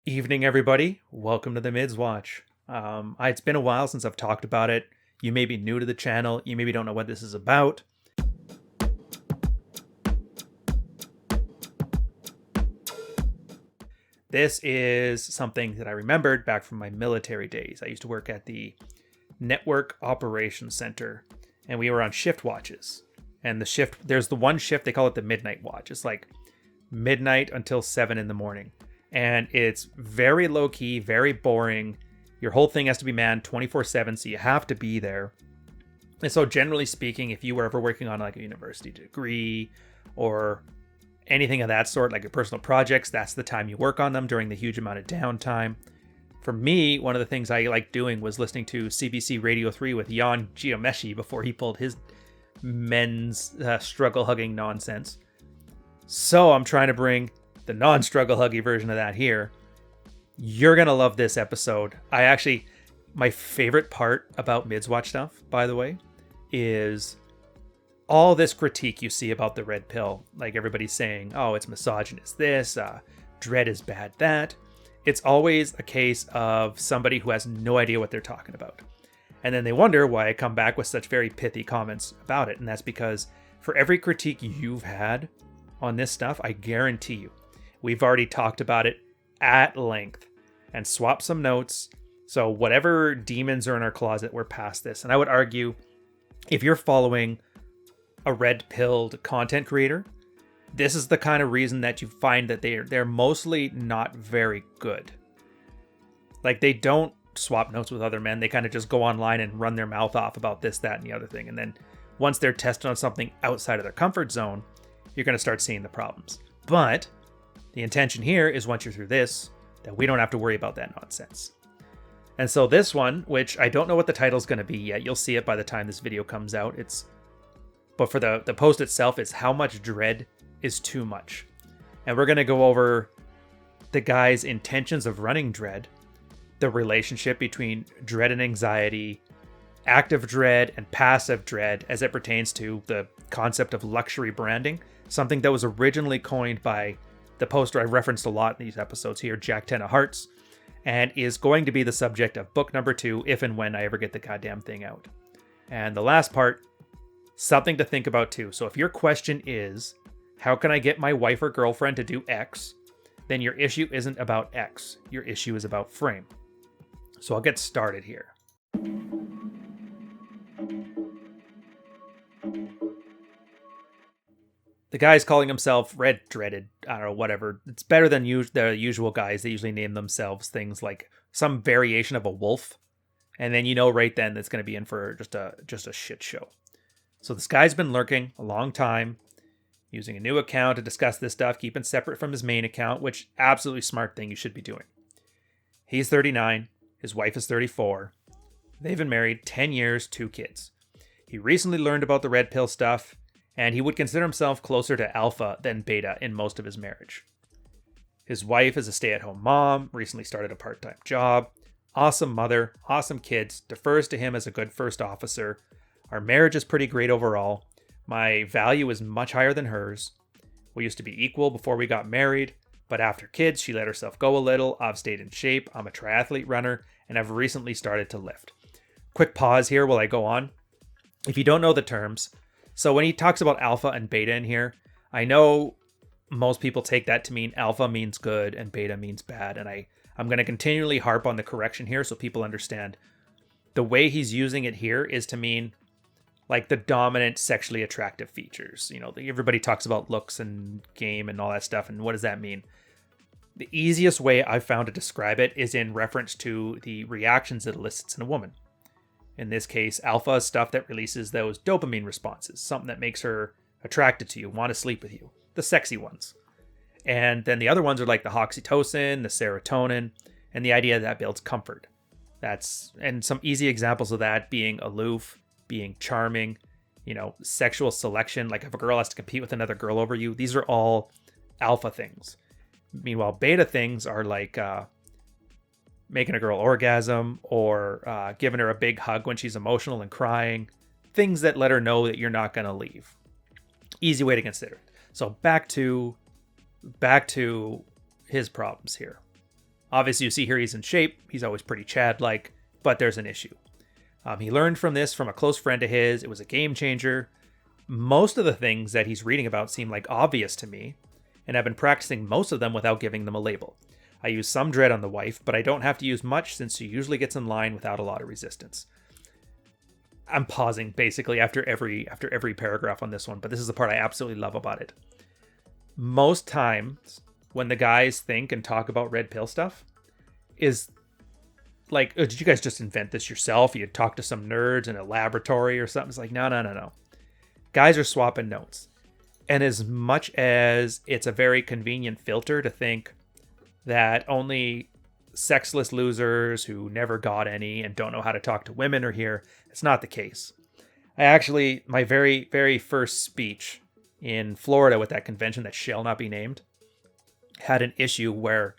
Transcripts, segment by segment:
Evening, everybody. Welcome to the Mids Watch. It's been a while since I've talked about it. You may be new to the channel. You maybe don't know what this is about. This is something that I remembered back from my military days. I used to work at the Network Operations Center, and we were on shift watches. And there's the one shift, they call it the midnight watch. It's like midnight until 7 in the morning. And it's very low key, very boring. Your whole thing has to be manned 24/7, so you have to be there. And so generally speaking, if you were ever working on like a university degree or anything of that sort, like your personal projects, that's the time you work on them during the huge amount of downtime. For me, one of the things I liked doing was listening to CBC Radio 3 with Jan Giameshi before he pulled his men's struggle-hugging nonsense. So I'm trying to bring the non-struggle huggy version of that here. You're gonna love this episode. My favorite part about Mids Watch stuff, by the way, is all this critique you see about the red pill. Like everybody's saying, oh, it's misogynist this, dread is bad that. It's always a case of somebody who has no idea what they're talking about. And then they wonder why I come back with such very pithy comments about it. And that's because for every critique you've had on this stuff, I guarantee you, we've already talked about it at length and swapped some notes. So whatever demons are in our closet, we're past this. And I would argue, if you're following a red-pilled content creator, this is the kind of reason that you find that they're mostly not very good. Like, they don't swap notes with other men. They kind of just go online and run their mouth off about this, that, and the other thing. And then once they're tested on something outside of their comfort zone, you're going to start seeing the problems. But the intention here is once you're through this, that we don't have to worry about that nonsense. And so this one, which I don't know what the title's going to be yet, you'll see it by the time this video comes out. But for the post itself, it's how much dread is too much. And we're going to go over the guy's intentions of running dread, the relationship between dread and anxiety, active dread and passive dread as it pertains to the concept of luxury branding, something that was originally coined by the poster I referenced a lot in these episodes here, Jack Ten of Hearts, and is going to be the subject of book number 2 if and when I ever get the goddamn thing out. And the last part, something to think about too. So if your question is, how can I get my wife or girlfriend to do X? Then your issue isn't about X. Your issue is about frame. So I'll get started here. The guy's calling himself Red Dreaded. I don't know, whatever. It's better than the usual guys. They usually name themselves things like some variation of a wolf. And then you know right then that's going to be in for just a shit show. So this guy's been lurking a long time, using a new account to discuss this stuff, keeping separate from his main account, which absolutely smart thing you should be doing. He's 39. His wife is 34. They've been married 10 years, 2 kids. He recently learned about the red pill stuff, and he would consider himself closer to alpha than beta in most of his marriage. His wife is a stay-at-home mom, recently started a part-time job, awesome mother, awesome kids, defers to him as a good first officer. Our marriage is pretty great overall. My value is much higher than hers. We used to be equal before we got married, but after kids, she let herself go a little. I've stayed in shape. I'm a triathlete runner, and I've recently started to lift. Quick pause here while I go on. If you don't know the terms, so when he talks about alpha and beta in here, I know most people take that to mean alpha means good and beta means bad. And I'm going to continually harp on the correction here so people understand. The way he's using it here is to mean like the dominant sexually attractive features. You know, everybody talks about looks and game and all that stuff. And what does that mean? The easiest way I've found to describe it is in reference to the reactions it elicits in a woman. In this case, alpha is stuff that releases those dopamine responses, something that makes her attracted to you, want to sleep with you, the sexy ones. And then the other ones are like the oxytocin, the serotonin, and the idea that builds comfort. And some easy examples of that being aloof, being charming, sexual selection, like if a girl has to compete with another girl over you. These are all alpha things. Meanwhile, beta things are like making a girl orgasm or giving her a big hug when she's emotional and crying. Things that let her know that you're not going to leave. Easy way to consider it. So back to back to his problems here. Obviously, you see here he's in shape. He's always pretty Chad-like, but there's an issue. He learned from this from a close friend of his. It was a game changer. Most of the things that he's reading about seem like obvious to me, and I've been practicing most of them without giving them a label. I use some dread on the wife, but I don't have to use much since she usually gets in line without a lot of resistance. I'm pausing basically after every paragraph on this one, but this is the part I absolutely love about it. Most times when the guys think and talk about red pill stuff is like, oh, did you guys just invent this yourself? You talk to some nerds in a laboratory or something? It's like, no. Guys are swapping notes. And as much as it's a very convenient filter to think that only sexless losers who never got any and don't know how to talk to women are here, it's not the case. My very, very first speech in Florida with that convention that shall not be named had an issue where,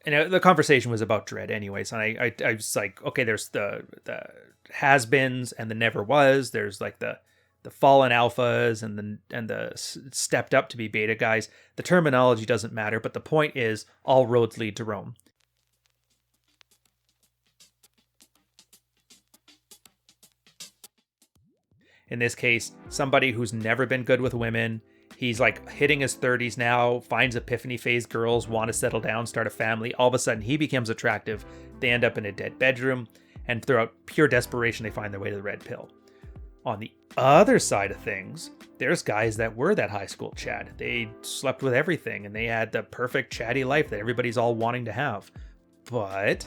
and the conversation was about dread anyways, and I was like, okay, there's the has-beens and the never was, there's like the fallen alphas and the stepped up to be beta guys. The terminology doesn't matter, but the point is all roads lead to Rome. In this case, somebody who's never been good with women. He's like hitting his 30s now, finds epiphany phase girls, want to settle down, start a family. All of a sudden, he becomes attractive. They end up in a dead bedroom, and throughout pure desperation, they find their way to the red pill. On the other side of things, there's guys that were that high school Chad. They slept with everything, and they had the perfect chatty life that everybody's all wanting to have. But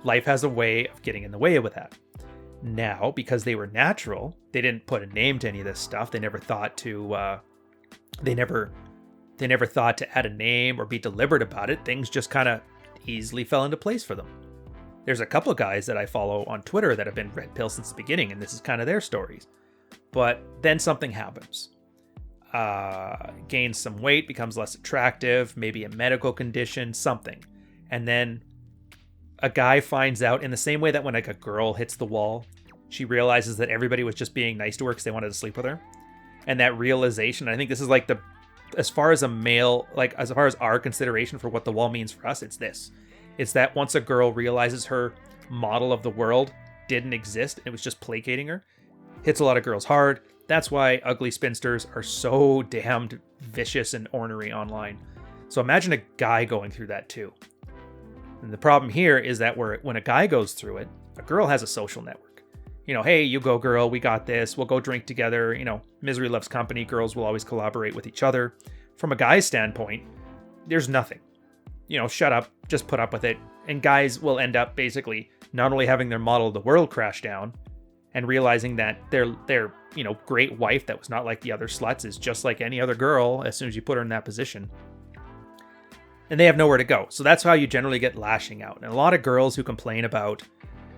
life has a way of getting in the way with that. Now, because they were natural, they didn't put a name to any of this stuff. They never thought to... They never thought to add a name or be deliberate about it. Things just kind of easily fell into place for them. There's a couple of guys that I follow on Twitter that have been red pill since the beginning, and this is kind of their stories. But then something happens. Gains some weight, becomes less attractive, maybe a medical condition, something. And then a guy finds out in the same way that when like a girl hits the wall, she realizes that everybody was just being nice to her because they wanted to sleep with her. And that realization, I think this is like as far as a male, like as far as our consideration for what the wall means for us, it's this. It's that once a girl realizes her model of the world didn't exist, it was just placating her, hits a lot of girls hard. That's why ugly spinsters are so damned vicious and ornery online. So imagine a guy going through that too. And the problem here is that when a guy goes through it, a girl has a social network. You know, hey, you go girl, we got this, we'll go drink together. You know, misery loves company, girls will always collaborate with each other. From a guy's standpoint, there's nothing. You know, shut up, just put up with it. And guys will end up basically not only having their model of the world crash down and realizing that their great wife that was not like the other sluts is just like any other girl as soon as you put her in that position. And they have nowhere to go. So that's how you generally get lashing out. And a lot of girls who complain about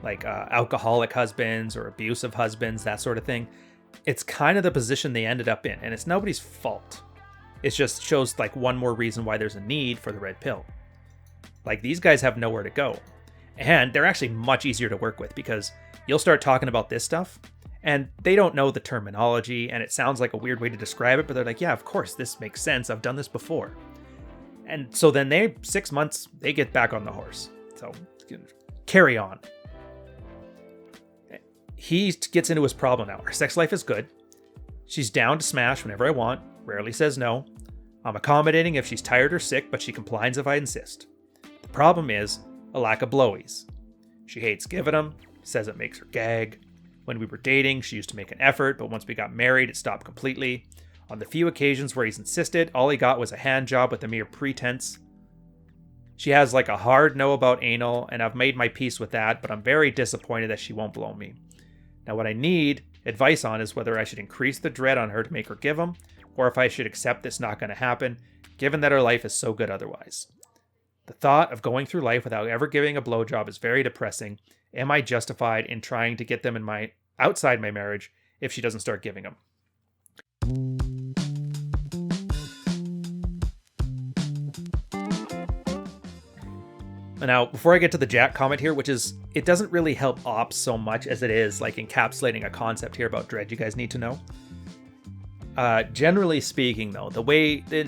like alcoholic husbands or abusive husbands, that sort of thing, it's kind of the position they ended up in. And it's nobody's fault. It just shows like one more reason why there's a need for the red pill. Like these guys have nowhere to go. And they're actually much easier to work with because you'll start talking about this stuff and they don't know the terminology and it sounds like a weird way to describe it, but they're like, yeah, of course, this makes sense. I've done this before. And so then 6 months, they get back on the horse. So carry on. He gets into his problem now. Her sex life is good. She's down to smash whenever I want. Rarely says no. I'm accommodating if she's tired or sick, but she complies if I insist. The problem is a lack of blowies. She hates giving them, says it makes her gag. When we were dating, she used to make an effort, but once we got married, it stopped completely. On the few occasions where he's insisted, all he got was a hand job with a mere pretense. She has like a hard no about anal, and I've made my peace with that, but I'm very disappointed that she won't blow me. Now what I need advice on is whether I should increase the dread on her to make her give them, or if I should accept it's not going to happen, given that her life is so good otherwise. The thought of going through life without ever giving a blowjob is very depressing. Am I justified in trying to get them outside my marriage if she doesn't start giving them? Now, before I get to the Jack comment here, it doesn't really help ops so much as it is like encapsulating a concept here about dread you guys need to know. Generally speaking, though,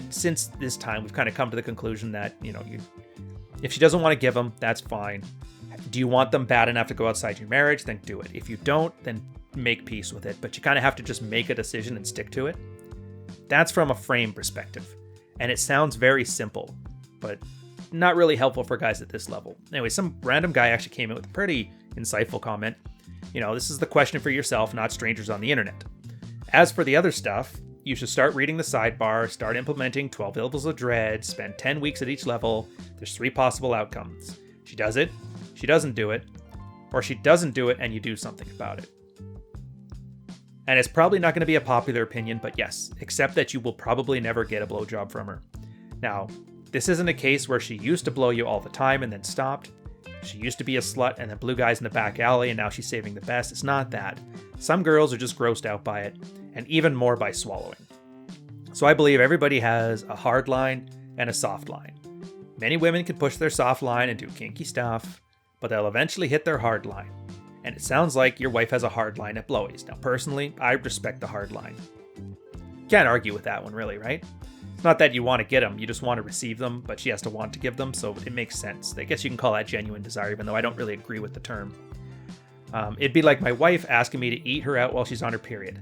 since this time, we've kind of come to the conclusion that, if she doesn't want to give them, that's fine. Do you want them bad enough to go outside your marriage? Then do it. If you don't, then make peace with it. But you kind of have to just make a decision and stick to it. That's from a frame perspective. And it sounds very simple, but not really helpful for guys at this level. Anyway, some random guy actually came in with a pretty insightful comment. This is the question for yourself, not strangers on the internet. As for the other stuff, you should start reading the sidebar, start implementing 12 levels of dread, spend 10 weeks at each level. There's 3 possible outcomes. She does it, she doesn't do it, or she doesn't do it and you do something about it. And it's probably not going to be a popular opinion, but yes, accept that you will probably never get a blowjob from her. Now, this isn't a case where she used to blow you all the time and then stopped. She used to be a slut and then blew guys in the back alley and now she's saving the best. It's not that. Some girls are just grossed out by it, and even more by swallowing. So I believe everybody has a hard line and a soft line. Many women can push their soft line and do kinky stuff, but they'll eventually hit their hard line. And it sounds like your wife has a hard line at blowies. Now, personally, I respect the hard line. Can't argue with that one, really, right? It's not that you want to get them, you just want to receive them, but she has to want to give them, so it makes sense. I guess you can call that genuine desire, even though I don't really agree with the term. It'd be like my wife asking me to eat her out while she's on her period.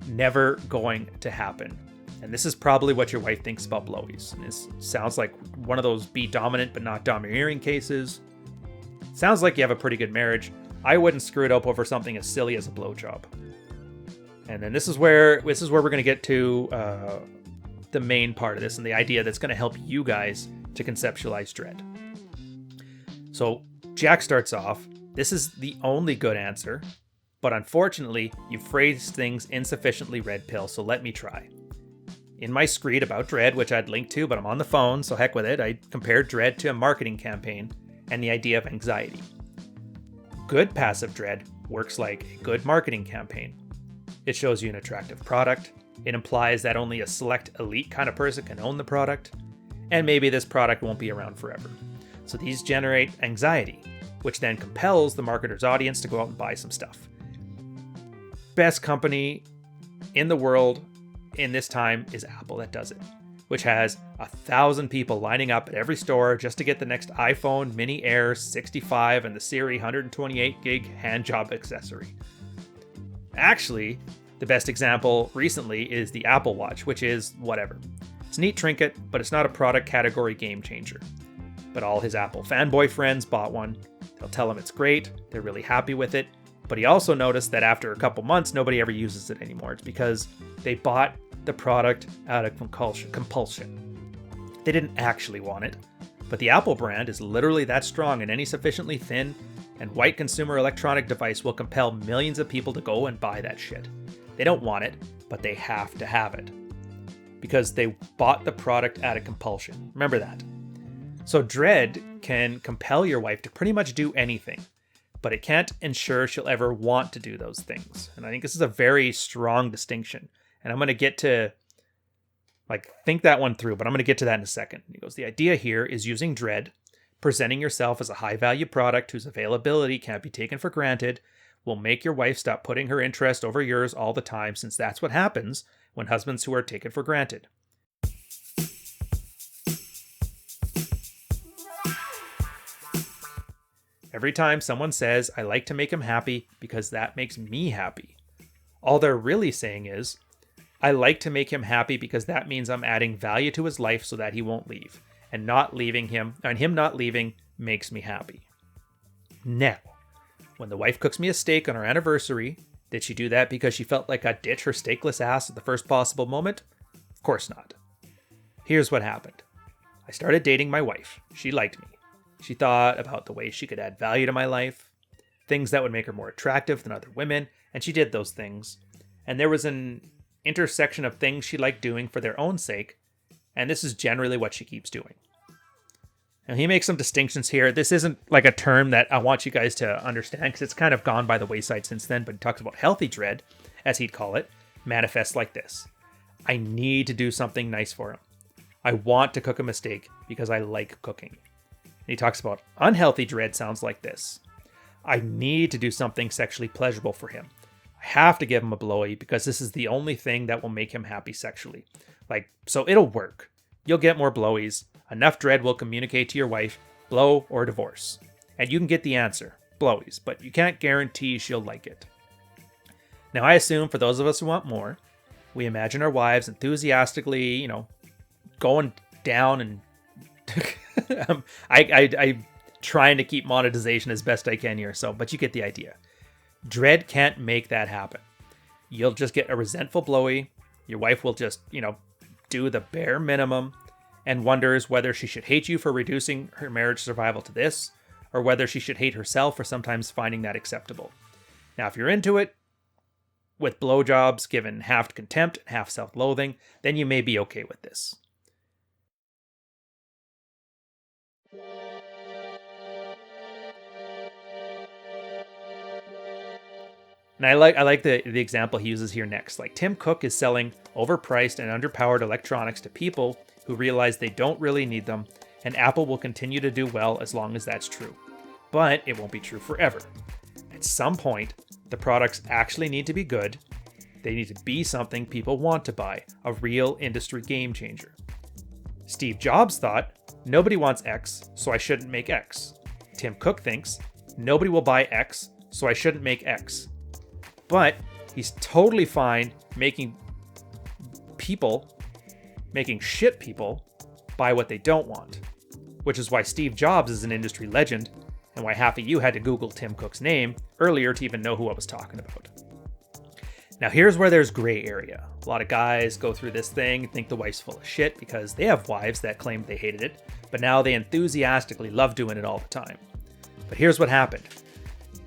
Never going to happen. And this is probably what your wife thinks about blowies. And this sounds like one of those be dominant but not domineering cases. Sounds like you have a pretty good marriage. I wouldn't screw it up over something as silly as a blowjob. And then this is where we're going to get to the main part of this and the idea that's going to help you guys to conceptualize dread. So Jack starts off. This is the only good answer, but unfortunately, you phrased things insufficiently red pill, so let me try. In my screed about dread, which I'd link to, but I'm on the phone, so heck with it, I compared dread to a marketing campaign and the idea of anxiety. Good passive dread works like a good marketing campaign. It shows you an attractive product. It implies that only a select elite kind of person can own the product, and maybe this product won't be around forever. So these generate anxiety, which then compels the marketer's audience to go out and buy some stuff. Best company in the world in this time is Apple that does it, which has 1,000 people lining up at every store just to get the next iPhone Mini Air 65 and the Siri 128 gig handjob accessory. Actually, the best example recently is the Apple Watch, which is whatever. It's a neat trinket, but it's not a product category game changer. But all his Apple fanboy friends bought one. They'll tell him it's great, they're really happy with it, but he also noticed that after a couple months, nobody ever uses it anymore. It's because they bought the product out of compulsion. They didn't actually want it, but the Apple brand is literally that strong, and any sufficiently thin and white consumer electronic device will compel millions of people to go and buy that shit. They don't want it, but they have to have it because they bought the product out of compulsion. Remember that. So dread can compel your wife to pretty much do anything, but it can't ensure she'll ever want to do those things. And I think this is a very strong distinction. And I'm going to get to, think that one through, but I'm going to get to that in a second. He goes, the idea here is using dread, presenting yourself as a high-value product whose availability can't be taken for granted, will make your wife stop putting her interest over yours all the time, since that's what happens when husbands who are taken for granted. Every time someone says, I like to make him happy because that makes me happy, all they're really saying is, I like to make him happy because that means I'm adding value to his life so that he won't leave. And him not leaving makes me happy. Now, when the wife cooks me a steak on our anniversary, did she do that because she felt like I'd ditch her steakless ass at the first possible moment? Of course not. Here's what happened. I started dating my wife. She liked me. She thought about the ways she could add value to my life, things that would make her more attractive than other women, and she did those things. And there was an intersection of things she liked doing for their own sake, and this is generally what she keeps doing. Now, he makes some distinctions here. This isn't like a term that I want you guys to understand because it's kind of gone by the wayside since then, but he talks about healthy dread, as he'd call it, manifests like this. I need to do something nice for him. I want to cook him a steak because I like cooking. And he talks about unhealthy dread sounds like this. I need to do something sexually pleasurable for him. I have to give him a blowy because this is the only thing that will make him happy sexually. Like, so it'll work. You'll get more blowies. Enough dread will communicate to your wife, blow or divorce. And you can get the answer, blowies, but you can't guarantee she'll like it. Now, I assume for those of us who want more, we imagine our wives enthusiastically, going down and I trying to keep monetization as best I can here, but you get the idea. Dread can't make that happen. You'll just get a resentful blowy. Your wife will just, do the bare minimum and wonders whether she should hate you for reducing her marriage survival to this, or whether she should hate herself for sometimes finding that acceptable. Now, if you're into it, with blowjobs given half contempt and half self-loathing, then you may be okay with this. And I like the example he uses here next. Like, Tim Cook is selling overpriced and underpowered electronics to people who realize they don't really need them, and Apple will continue to do well as long as that's true. But it won't be true forever. At some point, the products actually need to be good. They need to be something people want to buy, a real industry game changer. Steve Jobs thought, nobody wants X, so I shouldn't make X. Tim Cook thinks, nobody will buy X, so I shouldn't make X. But he's totally fine making shit people buy what they don't want. Which is why Steve Jobs is an industry legend, and why half of you had to Google Tim Cook's name earlier to even know who I was talking about. Now here's where there's gray area. A lot of guys go through this thing and think the wife's full of shit because they have wives that claimed they hated it, but now they enthusiastically love doing it all the time. But here's what happened.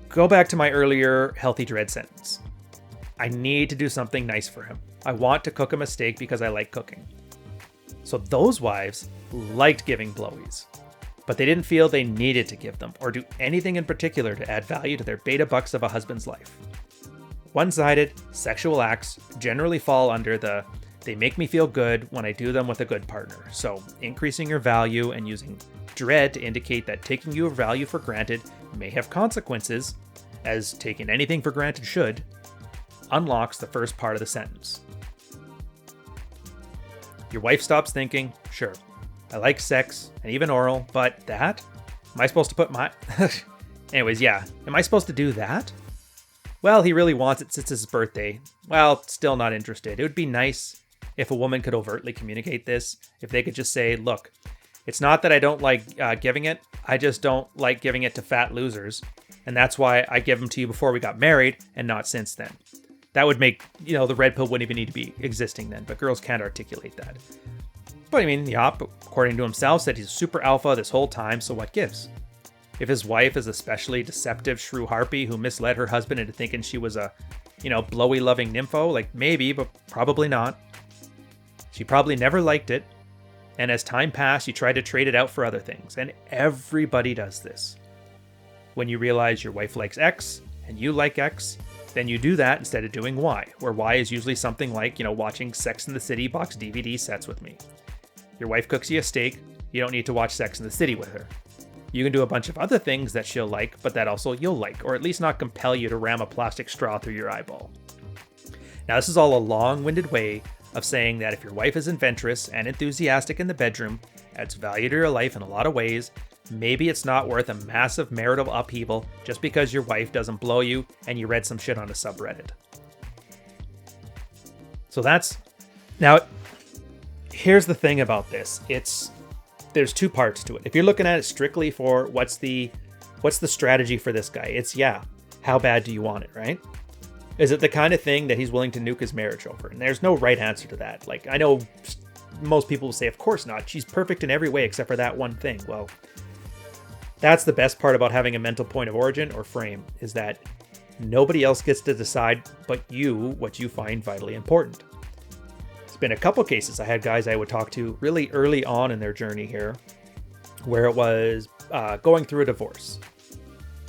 Go back to my earlier healthy dread sentence. I need to do something nice for him. I want to cook him a steak because I like cooking. So those wives liked giving blowies, but they didn't feel they needed to give them or do anything in particular to add value to their beta bucks of a husband's life. One-sided sexual acts generally fall under the they make me feel good when I do them with a good partner. So increasing your value and using dread to indicate that taking your value for granted may have consequences, as taking anything for granted should, unlocks the first part of the sentence. Your wife stops thinking, sure, I like sex and even oral, but that? Am I supposed to put my... Anyways, yeah, am I supposed to do that? Well, he really wants it since his birthday. Well, still not interested. It would be nice if a woman could overtly communicate this, if they could just say, look, it's not that I don't like giving it, I just don't like giving it to fat losers, and that's why I give them to you before we got married and not since then. That would make, the red pill wouldn't even need to be existing then, but girls can't articulate that. But I mean, Yop, according to himself, said he's super alpha this whole time, so what gives? If his wife is a especially deceptive shrew harpy who misled her husband into thinking she was a, blowy loving nympho, like maybe, but probably not. She probably never liked it, and as time passed, she tried to trade it out for other things, and everybody does this. When you realize your wife likes X, and you like X, then you do that instead of doing Y, where Y is usually something like, watching Sex and the City box DVD sets with me. Your wife cooks you a steak, you don't need to watch Sex and the City with her. You can do a bunch of other things that she'll like, but that also you'll like, or at least not compel you to ram a plastic straw through your eyeball. Now, this is all a long-winded way of saying that if your wife is adventurous and enthusiastic in the bedroom, adds value to your life in a lot of ways, maybe it's not worth a massive marital upheaval just because your wife doesn't blow you and you read some shit on a subreddit. So now, here's the thing about this. There's two parts to it. If you're looking at it strictly for what's the strategy for this guy, it's how bad do you want it, right? Is it the kind of thing that he's willing to nuke his marriage over? And there's no right answer to that. Like, I know most people will say, of course not. She's perfect in every way except for that one thing. Well, that's the best part about having a mental point of origin or frame, is that nobody else gets to decide but you what you find vitally important. It's been a couple cases. I had guys I would talk to really early on in their journey here where it was going through a divorce.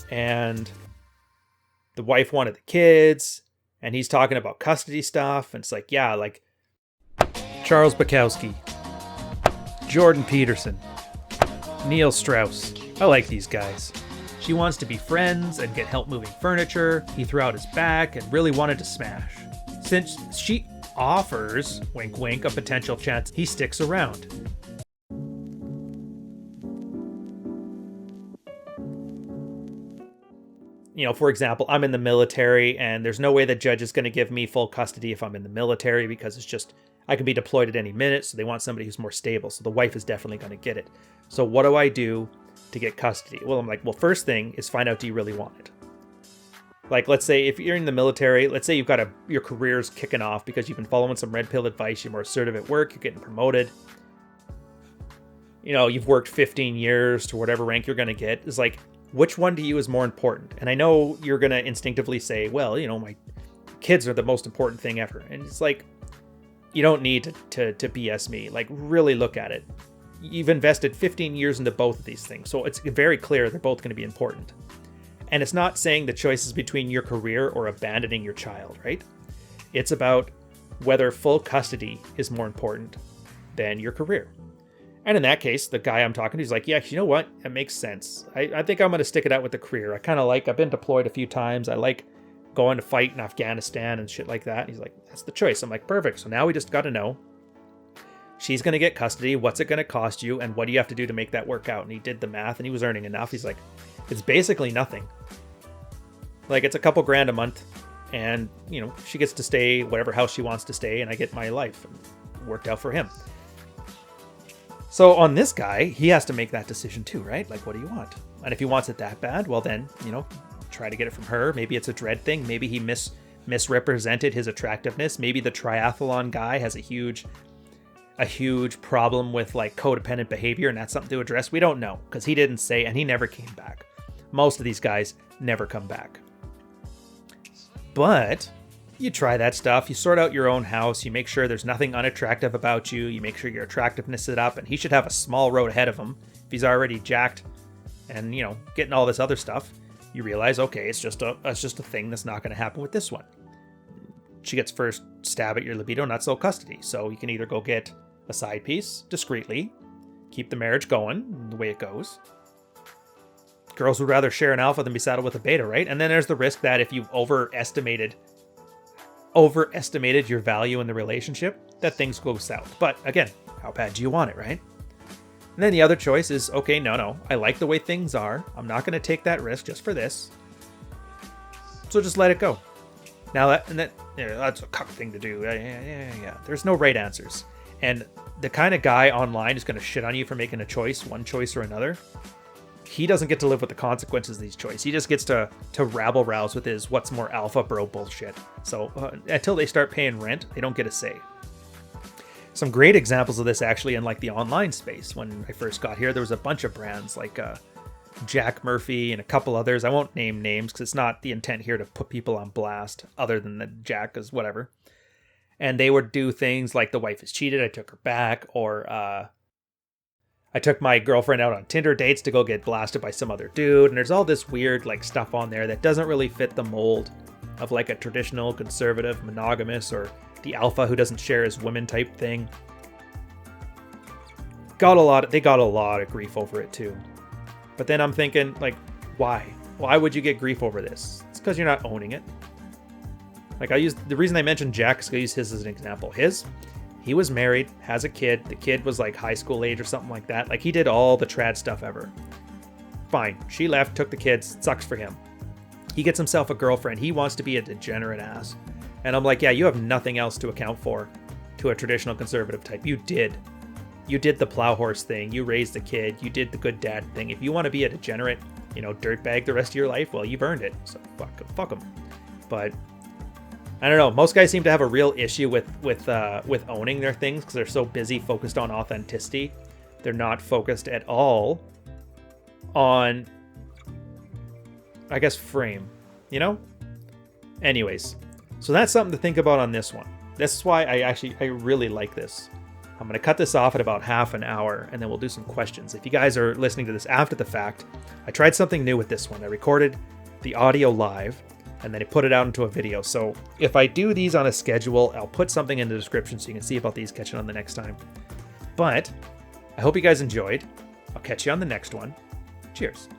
And the wife wanted the kids, and he's talking about custody stuff. And it's like, Charles Bukowski, Jordan Peterson, Neil Strauss. I like these guys. She wants to be friends and get help moving furniture. He threw out his back and really wanted to smash. Since she offers, wink wink, a potential chance, he sticks around. You know, for example, I'm in the military and there's no way the judge is going to give me full custody if I'm in the military, because it's just, I can be deployed at any minute. So they want somebody who's more stable. So the wife is definitely going to get it. So what do I do to get custody? Well, I'm like, well, first thing is find out, do you really want it? Like, let's say if you're in the military, let's say you've got your career's kicking off because you've been following some red pill advice. You're more assertive at work. You're getting promoted. You know, you've worked 15 years to whatever rank you're going to get. It's like, which one to you is more important? And I know you're going to instinctively say, well, you know, my kids are the most important thing ever. And it's like, you don't need to BS me. Like, really look at it. You've invested 15 years into both of these things. So it's very clear they're both going to be important. And it's not saying the choice is between your career or abandoning your child, right? It's about whether full custody is more important than your career. And in that case, the guy I'm talking to is like, yeah, you know what? It makes sense. I think I'm going to stick it out with the career. I've been deployed a few times. I like going to fight in Afghanistan and shit like that. And he's like, that's the choice. I'm like, perfect. So now we just got to know. She's going to get custody. What's it going to cost you? And what do you have to do to make that work out? And he did the math and he was earning enough. He's like, it's basically nothing. Like, it's a couple grand a month. And, you know, she gets to stay whatever house she wants to stay. And I get my life. And it worked out for him. So on this guy, he has to make that decision too, right? Like, what do you want? And if he wants it that bad, well then, you know, try to get it from her. Maybe it's a dread thing. Maybe he misrepresented his attractiveness. Maybe the triathlon guy has a huge problem with like codependent behavior, and that's something to address. We don't know, because he didn't say, and he never came back. Most of these guys never come back. But you try that stuff, you sort out your own house, you make sure there's nothing unattractive about you, you make sure your attractiveness is up, and he should have a small road ahead of him if he's already jacked and, you know, getting all this other stuff. You realize, okay, it's just a thing that's not going to happen with this one. She gets first stab at your libido, not so custody. So you can either go get a side piece discreetly, keep the marriage going the way it goes. Girls would rather share an alpha than be saddled with a beta, right? And then there's the risk that if you've overestimated your value in the relationship, that things go south. But again, how bad do you want it, right? And then the other choice is, okay, no, I like the way things are. I'm not going to take that risk just for this. So just let it go. Now that's a cuck thing to do. Yeah. There's no right answers. And the kind of guy online is going to shit on you for making a choice, one choice or another. He doesn't get to live with the consequences of these choices. He just gets to rabble rouse with his what's more alpha bro bullshit. So until they start paying rent, they don't get a say. Some great examples of this actually in like the online space. When I first got here, there was a bunch of brands like Jack Murphy and a couple others. I won't name names because it's not the intent here to put people on blast other than that Jack is whatever. And they would do things like the wife is cheated, I took her back, or I took my girlfriend out on Tinder dates to go get blasted by some other dude. And there's all this weird like stuff on there that doesn't really fit the mold of like a traditional conservative monogamous or the alpha who doesn't share his women type thing. They got a lot of grief over it too. But then I'm thinking, like, why? Why would you get grief over this? It's because you're not owning it. Like, the reason I mentioned Jack is I use his as an example. He was married, has a kid. The kid was like high school age or something like that. Like, he did all the trad stuff ever. Fine. She left, took the kids. Sucks for him. He gets himself a girlfriend. He wants to be a degenerate ass. And I'm like, yeah, you have nothing else to account for to a traditional conservative type. You did the plow horse thing. You raised the kid. You did the good dad thing. If you want to be a degenerate, dirtbag the rest of your life, well, you've earned it. So fuck them. But I don't know. Most guys seem to have a real issue with owning their things because they're so busy focused on authenticity. They're not focused at all on, I guess, frame. Anyways, so that's something to think about on this one. This is why I really like this. I'm going to cut this off at about half an hour, and then we'll do some questions. If you guys are listening to this after the fact, I tried something new with this one. I recorded the audio live, and then I put it out into a video. So if I do these on a schedule, I'll put something in the description so you can see about these catching on the next time. But I hope you guys enjoyed. I'll catch you on the next one. Cheers.